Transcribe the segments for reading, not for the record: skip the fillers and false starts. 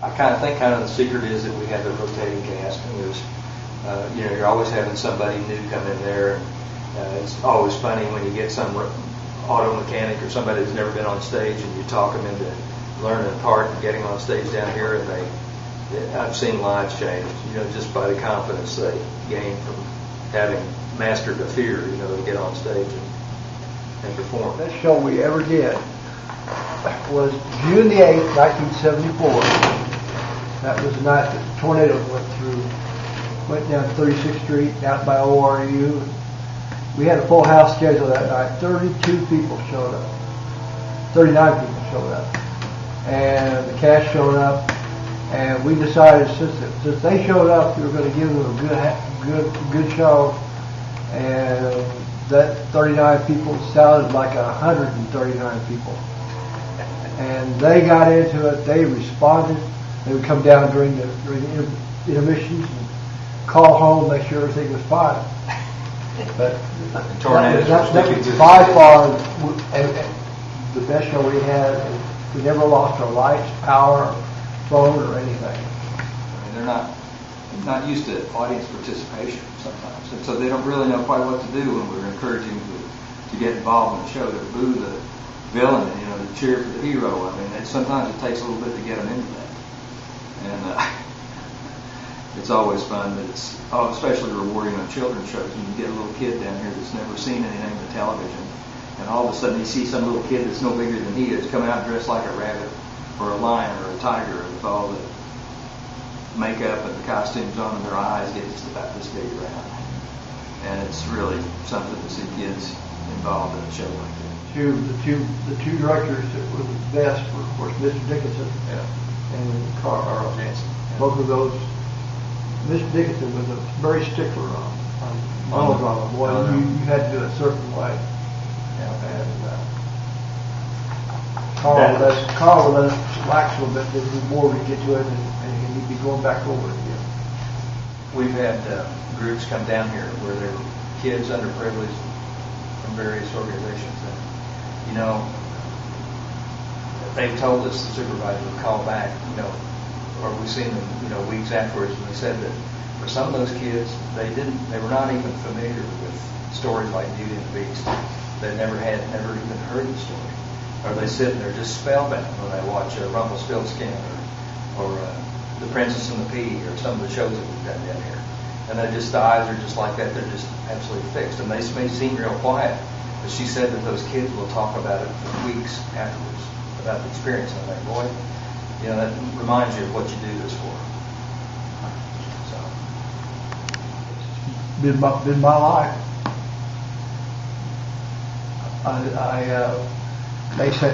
I kind of the secret is that we have a rotating cast, and there's, you're always having somebody new come in there, and it's always funny when you get some auto mechanic or somebody who's never been on stage, and you talk them into learning a part and getting on stage down here, and I've seen lives change, just by the confidence they gain from having mastered the fear, to get on stage and perform. The best show we ever did was June the 8th, 1974. That was the night that the tornado went down 36th Street, out by ORU. We had a full house schedule that night. 32 people showed up. 39 people showed up. And the cast showed up. And we decided, since they showed up, we were going to give them a good show. And that 39 people sounded like 139 people. And they got into it. They responded. They would come down during the intermissions and call home, make sure everything was fine. But that was by far the best show we had. We never lost our lights, power, phone, or anything. They're not used to audience participation sometimes, and so they don't really know quite what to do when we're encouraging them to get involved in the show, to boo the villain, to cheer for the hero. Sometimes it takes a little bit to get them into that. And it's always fun, but it's especially rewarding on children's shows when you get a little kid down here that's never seen anything but television, and all of a sudden you see some little kid that's no bigger than he is come out dressed like a rabbit or a lion or a tiger with all the makeup and the costumes on, and their eyes get just about this big around. And it's really something to see kids involved in a show like that. The two directors that were the best were, of course, Mr. Dickinson and Carl Jansen. Both of those. Mr. Dickinson was a very stickler on melodrama. Boy, you had to do it a certain way. And Carl would let us relax a little bit, then the more we get to it, and he'd be going back over it again. We've had groups come down here where they're kids underprivileged from various organizations. And, they've told us, the supervisor would call back, or we've seen them, weeks afterwards, and they said that for some of those kids, they were not even familiar with stories like Beauty and the Beast. They never even heard the story. Or they sit and they're just spellbound when they watch Rumpelstiltskin or The Princess and the Pea or some of the shows that we've done down here. And the eyes are just like that. They're just absolutely fixed. And they may seem real quiet, but she said that those kids will talk about it for weeks afterwards, about the experience. And I'm like, boy, that reminds you of what you do this for. So, it's been my life. They say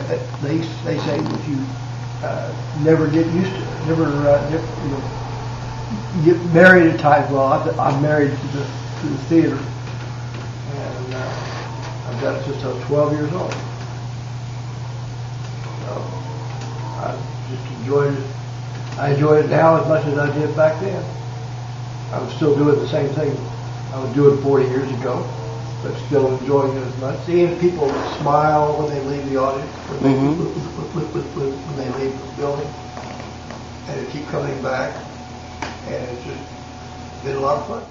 that you never get used to it, never get married at times. Well, I'm married to the theater, and I've done it since I was 12 years old. So I just enjoyed it. I enjoy it now as much as I did back then. I'm still doing the same thing I was doing 40 years ago, but still enjoying it as much. Seeing people smile when they leave the audience, when they leave the building, and they keep coming back, and it's just been a lot of fun.